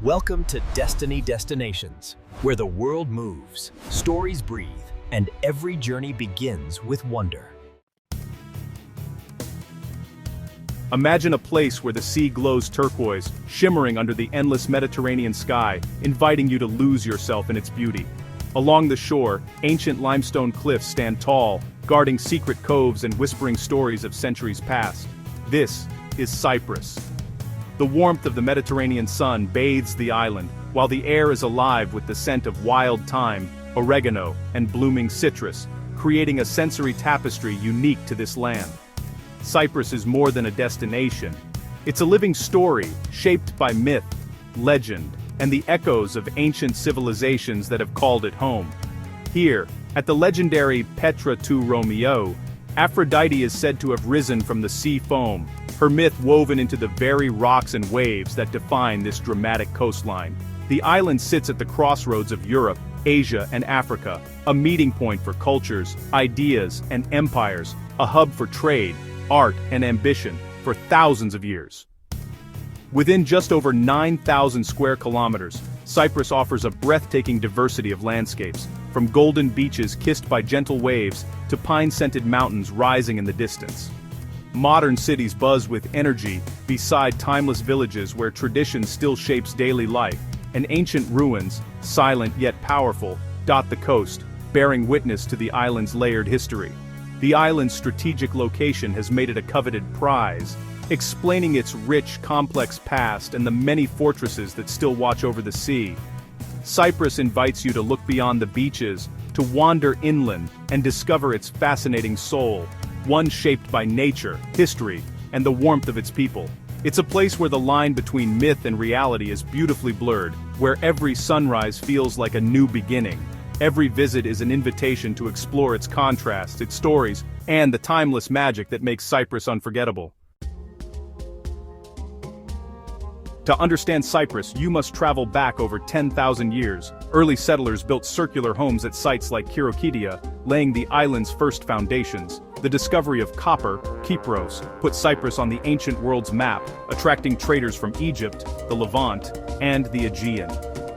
Welcome to Destiny Destinations, where the world moves, stories breathe, and every journey begins with wonder. Imagine a place where the sea glows turquoise, shimmering under the endless Mediterranean sky, inviting you to lose yourself in its beauty. Along the shore, ancient limestone cliffs stand tall, guarding secret coves and whispering stories of centuries past. This is Cyprus. The warmth of the Mediterranean sun bathes the island, while the air is alive with the scent of wild thyme, oregano, and blooming citrus, creating a sensory tapestry unique to this land. Cyprus is more than a destination. It's a living story, shaped by myth, legend, and the echoes of ancient civilizations that have called it home. Here, at the legendary Petra tu Romeo, Aphrodite is said to have risen from the sea foam, her myth woven into the very rocks and waves that define this dramatic coastline. The island sits at the crossroads of Europe, Asia, and Africa, a meeting point for cultures, ideas, and empires, a hub for trade, art, and ambition for thousands of years. Within just over 9,000 square kilometers, Cyprus offers a breathtaking diversity of landscapes, from golden beaches kissed by gentle waves to pine-scented mountains rising in the distance. Modern cities buzz with energy beside timeless villages where tradition still shapes daily life, and ancient ruins, silent yet powerful, dot the coast, bearing witness to the island's layered history. The island's strategic location has made it a coveted prize, explaining its rich, complex past and the many fortresses that still watch over the sea. Cyprus invites you to look beyond the beaches, to wander inland and discover its fascinating soul, one shaped by nature, history, and the warmth of its people. It's a place where the line between myth and reality is beautifully blurred, where every sunrise feels like a new beginning. Every visit is an invitation to explore its contrasts, its stories, and the timeless magic that makes Cyprus unforgettable. To understand Cyprus, you must travel back over 10,000 years. Early settlers built circular homes at sites like Kyrokidia, laying the island's first foundations. The discovery of copper, Kypros, put Cyprus on the ancient world's map, attracting traders from Egypt, the Levant, and the Aegean.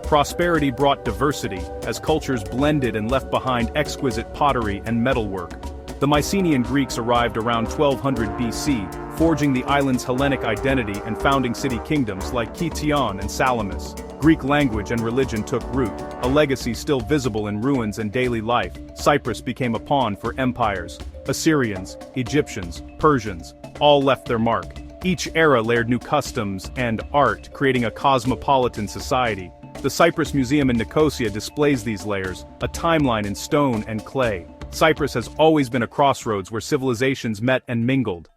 Prosperity brought diversity, as cultures blended and left behind exquisite pottery and metalwork. The Mycenaean Greeks arrived around 1200 BC, forging the island's Hellenic identity and founding city kingdoms like Kition and Salamis. Greek language and religion took root, a legacy still visible in ruins and daily life. Cyprus became a pawn for empires. Assyrians, Egyptians, Persians, all left their mark. Each era layered new customs and art, creating a cosmopolitan society. The Cyprus Museum in Nicosia displays these layers, a timeline in stone and clay. Cyprus has always been a crossroads where civilizations met and mingled.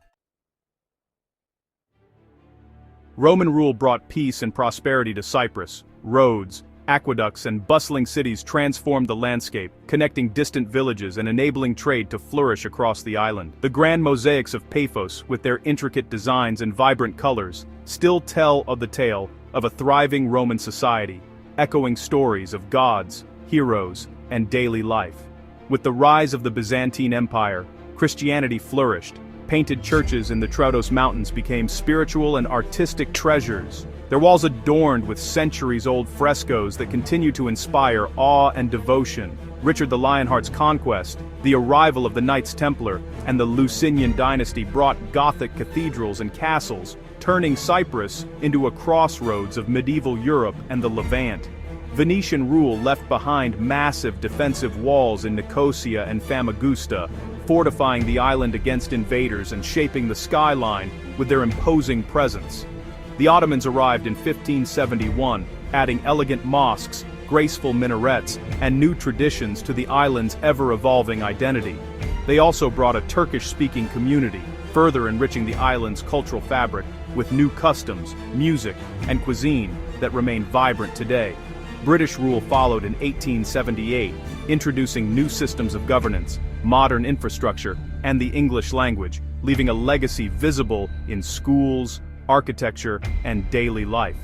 Roman rule brought peace and prosperity to Cyprus. Roads, aqueducts, and bustling cities transformed the landscape, connecting distant villages and enabling trade to flourish across the island. The grand mosaics of Paphos, with their intricate designs and vibrant colors, still tell of the tale of a thriving Roman society, echoing stories of gods, heroes, and daily life. With the rise of the Byzantine Empire, Christianity flourished. Painted churches in the Troodos Mountains became spiritual and artistic treasures, their walls adorned with centuries-old frescoes that continue to inspire awe and devotion. Richard the Lionheart's conquest, the arrival of the Knights Templar, and the Lusinian dynasty brought Gothic cathedrals and castles, turning Cyprus into a crossroads of medieval Europe and the Levant. Venetian rule left behind massive defensive walls in Nicosia and Famagusta, fortifying the island against invaders and shaping the skyline with their imposing presence. The Ottomans arrived in 1571, adding elegant mosques, graceful minarets, and new traditions to the island's ever-evolving identity. They also brought a Turkish-speaking community, further enriching the island's cultural fabric with new customs, music, and cuisine that remain vibrant today. British rule followed in 1878, introducing new systems of governance, modern infrastructure, and the English language, leaving a legacy visible in schools, architecture, and daily life.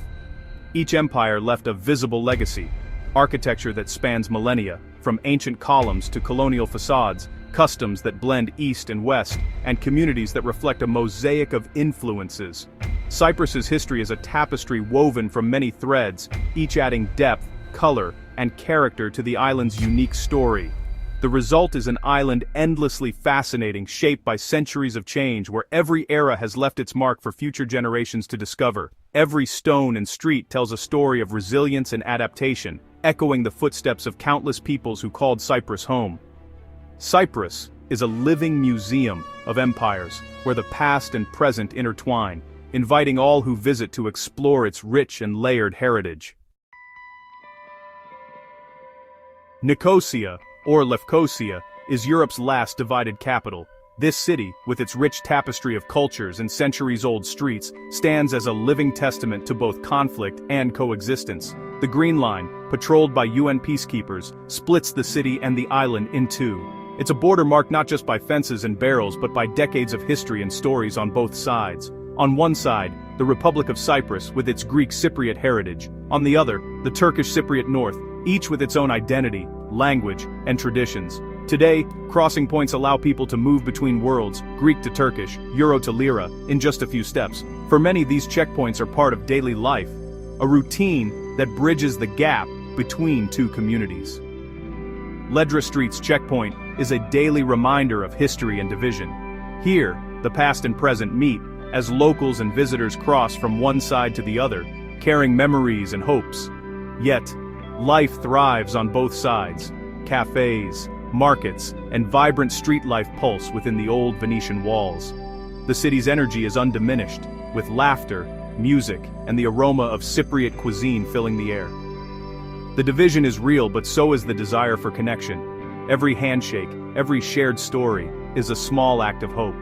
Each empire left a visible legacy, architecture that spans millennia, from ancient columns to colonial facades, customs that blend east and west, and communities that reflect a mosaic of influences. Cyprus's history is a tapestry woven from many threads, each adding depth, color, and character to the island's unique story. The result is an island endlessly fascinating, shaped by centuries of change, where every era has left its mark for future generations to discover. Every stone and street tells a story of resilience and adaptation, echoing the footsteps of countless peoples who called Cyprus home. Cyprus is a living museum of empires, where the past and present intertwine, inviting all who visit to explore its rich and layered heritage. Nicosia, or Lefkosia, is Europe's last divided capital. This city, with its rich tapestry of cultures and centuries-old streets, stands as a living testament to both conflict and coexistence. The Green Line, patrolled by UN peacekeepers, splits the city and the island in two. It's a border marked not just by fences and barrels but by decades of history and stories on both sides. On one side, the Republic of Cyprus with its Greek Cypriot heritage. On the other, the Turkish Cypriot North, each with its own identity, language, and traditions. Today, crossing points allow people to move between worlds, Greek to Turkish, Euro to Lira, in just a few steps. For many, these checkpoints are part of daily life, a routine that bridges the gap between two communities. Ledra Street's checkpoint is a daily reminder of history and division. Here, the past and present meet, as locals and visitors cross from one side to the other, carrying memories and hopes. Yet, life thrives on both sides. Cafes, markets, and vibrant street life pulse within the old Venetian walls. The city's energy is undiminished, with laughter, music, and the aroma of Cypriot cuisine filling the air. The division is real, but so is the desire for connection. Every handshake, every shared story, is a small act of hope.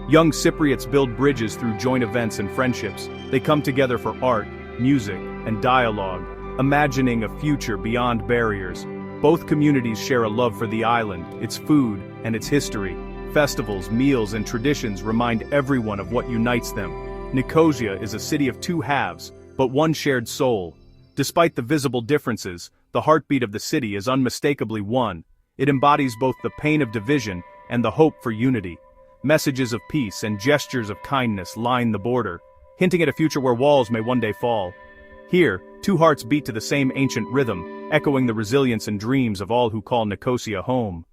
Young Cypriots build bridges through joint events and friendships. They come together for art, music, and dialogue, imagining a future beyond barriers. Both communities share a love for the island, its food, and its history. Festivals, meals, and traditions remind everyone of what unites them. Nicosia is a city of two halves, but one shared soul. Despite the visible differences, the heartbeat of the city is unmistakably one. It embodies both the pain of division and the hope for unity. Messages of peace and gestures of kindness line the border, hinting at a future where walls may one day fall. Here, two hearts beat to the same ancient rhythm, echoing the resilience and dreams of all who call Nicosia home.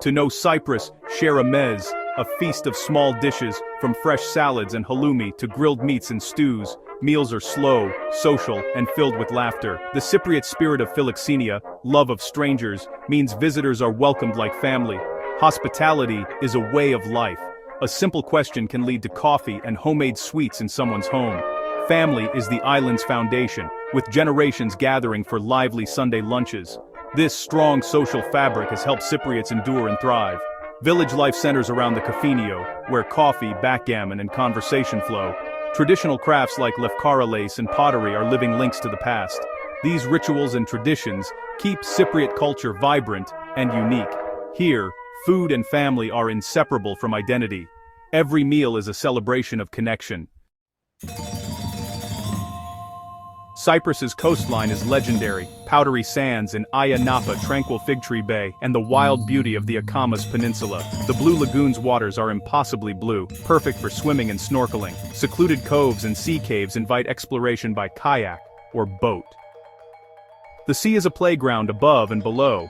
To know Cyprus, share a meze, a feast of small dishes, from fresh salads and halloumi to grilled meats and stews. Meals are slow, social, and filled with laughter. The Cypriot spirit of philoxenia, love of strangers, means visitors are welcomed like family. Hospitality is a way of life. A simple question can lead to coffee and homemade sweets in someone's home. Family is the island's foundation, with generations gathering for lively Sunday lunches. This strong social fabric has helped Cypriots endure and thrive. Village life centers around the Cafinio, where coffee, backgammon, and conversation flow. Traditional crafts like lefkara lace and pottery are living links to the past. These rituals and traditions keep Cypriot culture vibrant and unique. Here, food and family are inseparable from identity. Every meal is a celebration of connection. Cyprus's coastline is legendary, powdery sands in Ayia Napa Tranquil Fig Tree Bay, and the wild beauty of the Akamas Peninsula. The Blue Lagoon's waters are impossibly blue, perfect for swimming and snorkeling. Secluded coves and sea caves invite exploration by kayak or boat. The sea is a playground above and below.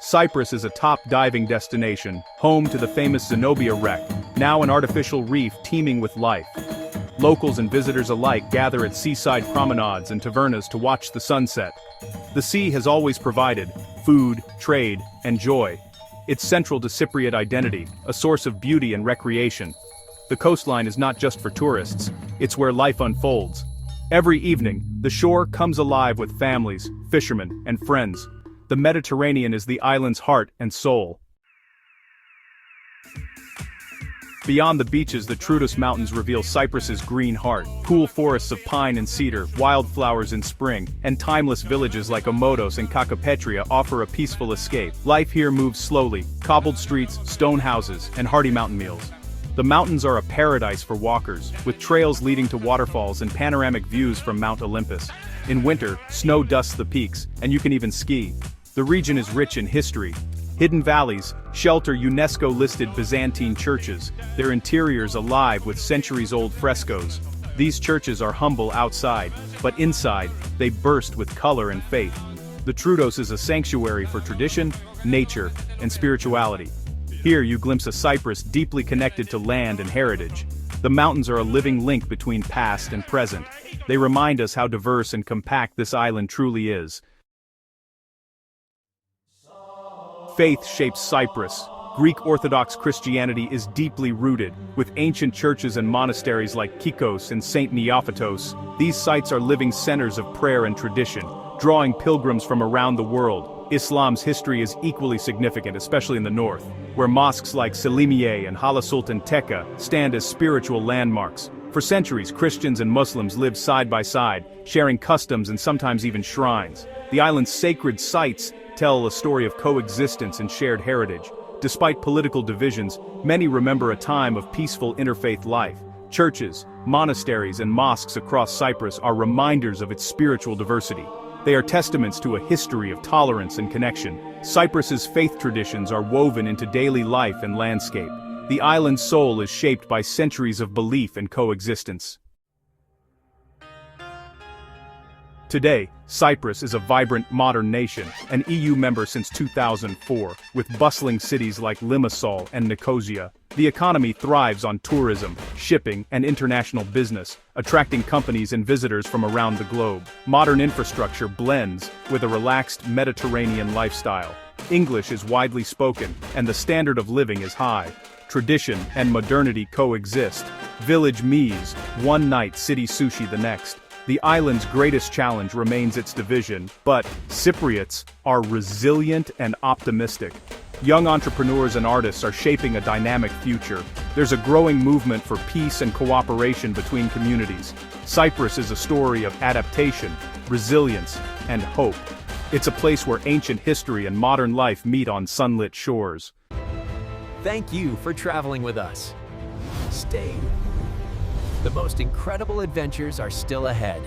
Cyprus is a top diving destination, home to the famous Zenobia wreck, now an artificial reef teeming with life. Locals and visitors alike gather at seaside promenades and tavernas to watch the sunset. The sea has always provided food, trade, and joy. It's central to Cypriot identity, a source of beauty and recreation. The coastline is not just for tourists, it's where life unfolds. Every evening, the shore comes alive with families, fishermen, and friends. The Mediterranean is the island's heart and soul. Beyond the beaches, the Troodos Mountains reveal Cyprus's green heart. Cool forests of pine and cedar, wildflowers in spring, and timeless villages like Omodos and Kakopetria offer a peaceful escape. Life here moves slowly, cobbled streets, stone houses, and hearty mountain meals. The mountains are a paradise for walkers, with trails leading to waterfalls and panoramic views from Mount Olympus. In winter, snow dusts the peaks, and you can even ski. The region is rich in history. Hidden valleys shelter UNESCO-listed Byzantine churches, their interiors alive with centuries-old frescoes. These churches are humble outside, but inside, they burst with color and faith. The Troodos is a sanctuary for tradition, nature, and spirituality. Here you glimpse a Cyprus deeply connected to land and heritage. The mountains are a living link between past and present. They remind us how diverse and compact this island truly is. Faith shapes Cyprus. Greek Orthodox Christianity is deeply rooted, with ancient churches and monasteries like Kikos and St. Neophytos. These sites are living centers of prayer and tradition, drawing pilgrims from around the world. Islam's history is equally significant, especially in the north, where mosques like Selimiye and Hala Sultan Tekka stand as spiritual landmarks. For centuries, Christians and Muslims lived side by side, sharing customs and sometimes even shrines. The island's sacred sites tell a story of coexistence and shared heritage. Despite political divisions, many remember a time of peaceful interfaith life. Churches, monasteries, and mosques across Cyprus are reminders of its spiritual diversity. They are testaments to a history of tolerance and connection. Cyprus's faith traditions are woven into daily life and landscape. The island's soul is shaped by centuries of belief and coexistence. Today, Cyprus is a vibrant, modern nation, an EU member since 2004, with bustling cities like Limassol and Nicosia. The economy thrives on tourism, shipping, and international business, attracting companies and visitors from around the globe. Modern infrastructure blends with a relaxed Mediterranean lifestyle. English is widely spoken, and the standard of living is high. Tradition and modernity coexist. Village meals, one night, city sushi the next. The island's greatest challenge remains its division, but Cypriots are resilient and optimistic. Young entrepreneurs and artists are shaping a dynamic future. There's a growing movement for peace and cooperation between communities. Cyprus is a story of adaptation, resilience, and hope. It's a place where ancient history and modern life meet on sunlit shores. Thank you for traveling with us. Stay. The most incredible adventures are still ahead.